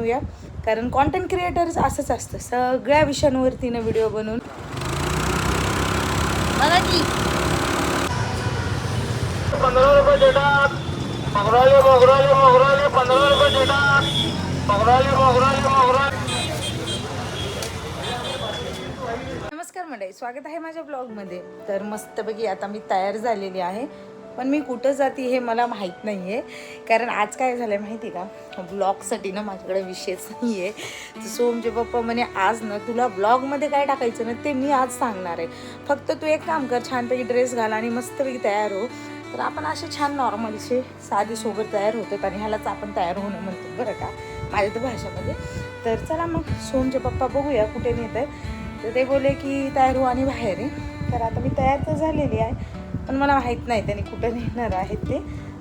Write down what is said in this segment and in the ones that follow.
बनवूया, कारण content creators असंच असतं, सगळ्या विषयांवरतीनं व्हिडिओ बनवून बघा की 15 रुपये देतात. मोगराले 15 रुपये देतात. मोगराले. नमस्कार मंडळी, स्वागत आहे माझ्या ब्लॉगमध्ये. तर मस्तपैकी आता मी तयार झालेली आहे, पण मी कुठं जाते हे मला माहीत नाही आहे. कारण आज काय झालं आहे माहिती आहे का, ब्लॉगसाठी ना माझ्याकडे विषयच नाही आहे. सोमचे पप्पा म्हणे आज ना तुला ब्लॉगमध्ये काय टाकायचं ना ते मी आज सांगणार आहे. फक्त तू एक काम कर, छानपैकी ड्रेस घाल आणि मस्तपैकी तयार हो. तर आपण असे छान नॉर्मलचे साधी सोबत तयार होतो आणि ह्यालाच आपण तयार होणं म्हणतो बरं का माझ्या तर भाषेमध्ये. तर चला मग सोमचे पप्पा बघूया कुठे नेत आहेत. तर ते बोलले की तयार हो आणि बाहेर आहे. तर आता मी तयार तर झालेली आहे, पण मला माहीत नाही त्यांनी कुठं नेणार आहेत ते.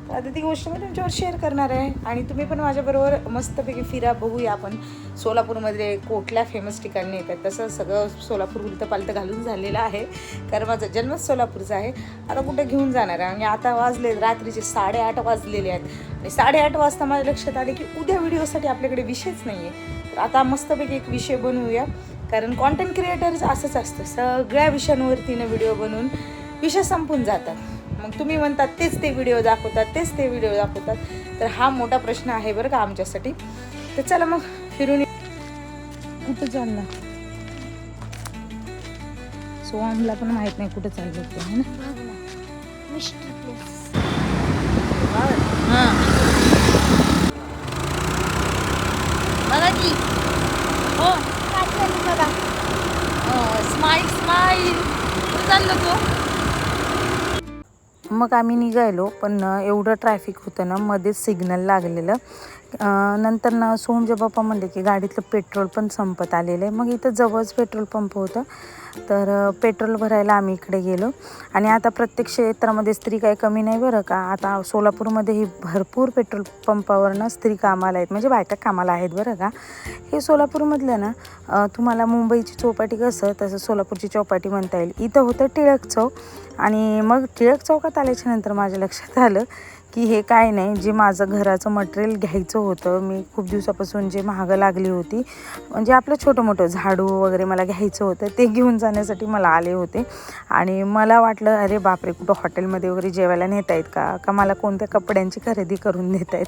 तर आता ती गोष्ट मी तुमच्यावर शेअर करणार आहे आणि तुम्ही पण माझ्याबरोबर मस्तपैकी फिरा. बघूया आपण सोलापूरमध्ये कुठल्या फेमस ठिकाणी येतात. तसं सगळं सोलापूर उलटंपालटं घालून झालेलं आहे, कारण माझा जन्मच सोलापूरचा आहे. आता कुठे घेऊन जाणार आहे आणि आता वाजले रात्रीचे 8:30 वाजलेले आहेत. आणि 8:30 वाजता माझ्या लक्षात आले की उद्या व्हिडिओसाठी आपल्याकडे विषयच नाही आहे. तर आता मस्तपैकी एक विषय बनवूया, कारण कॉन्टेंट क्रिएटर्स असंच असतं, सगळ्या विषयांवरतीनं व्हिडिओ बनवून विषय संपून जातात. मग तुम्ही म्हणतात तेच ते व्हिडिओ दाखवतात. तर हा मोठा प्रश्न आहे बरं का आमच्यासाठी. तर चला मग फिरून कुठं चालला सोहमला पण माहित नाही कुठं चाललं ते है ना. हां बघा की हो बघा स्माईल कुठं चाललं तो. मग आम्ही निघालो, पण एवढं ट्रॅफिक होतं ना, मध्येच सिग्नल लागलेलं. नंतर ना सोहमचे पप्पा म्हणले की गाडीतलं पेट्रोल पण संपत आलेलं आहे. मग इथं जवळच पेट्रोल पंप होतं, तर पेट्रोल भरायला आम्ही इकडे गेलो. आणि आता प्रत्येक क्षेत्रामध्ये स्त्री काही कमी नाही बरं का. आता सोलापूरमध्येही भरपूर पेट्रोल पंपावरनं स्त्री कामाला आहेत, म्हणजे बायका कामाला आहेत बरं का. हे सोलापूरमधलं ना तुम्हाला मुंबईची चौपाटी कसं, तसं सोलापूरची चौपाटी म्हणता येईल. इथं होतं टिळक चौक, आणि मग टिळक चौकात आल्याच्यानंतर माझ्या लक्षात आलं की हे काय नाही, जे माझं घराचं मटेरियल घ्यायचं होतं, मी खूप दिवसापासून जे महागं लागली होती, म्हणजे आपलं छोटं मोठं झाडू वगैरे मला घ्यायचं होतं, ते घेऊन जाण्यासाठी मला आले होते. आणि मला वाटलं अरे बापरे, कुठं हॉटेलमध्ये वगैरे जेवायला नेत आहेत का मला कोणत्या कपड्यांची खरेदी करून देत आहेत.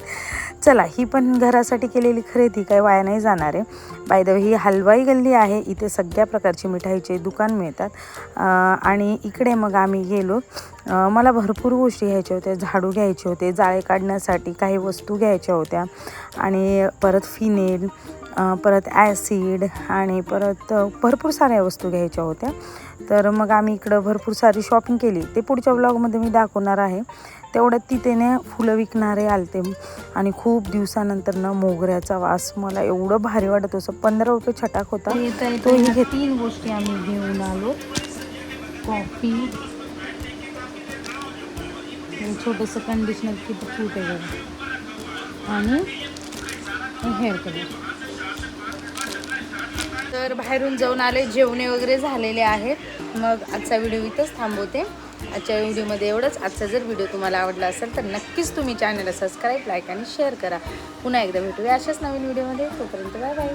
चला, ही पण घरासाठी केलेली खरेदी काय वाया नाही जाणार आहे. बाय द वे ही हलवाई गल्ली आहे, इथे सगळ्या प्रकारची मिठाईचे दुकान मिळतात. आणि इकडे मग आम्ही गेलो. मला भरपूर गोष्टी घ्यायच्या होत्या, झाडू घ्यायचे होते, जाळे काढण्यासाठी काही वस्तू घ्यायच्या होत्या, आणि परत फिनेल, परत ॲसिड, आणि परत भरपूर साऱ्या वस्तू घ्यायच्या होत्या. तर मग आम्ही इकडं भरपूर सारी शॉपिंग केली, ते पुढच्या ब्लॉगमध्ये मी दाखवणार आहे. तेवढ्यात तिथे फुलं विकणारे आलते, आणि खूप दिवसानंतर ना मोगऱ्याचा वास मला एवढं भारी वाटत होतं. 15 रुपये छटाक होता. तोही 3 गोष्टी आम्ही घेऊन आलो, कॉफी, छोटंसं कंडिशनर किती क्यूट आहे बघा, आणि हेअर कलर. तर बाहेरून जाऊन आले, जेवणे वगैरे झालेले आहेत. मग आजचा व्हिडिओ इथंच थांबवते. आजच्या व्हिडिओमध्ये एवढंच. आजचा जर व्हिडिओ तुम्हाला आवडला असेल तर नक्कीच तुम्ही चॅनलला सबस्क्राईब, लाईक आणि शेअर करा. पुन्हा एकदा भेटूया अशाच नवीन व्हिडिओमध्ये. तोपर्यंत बाय बाय.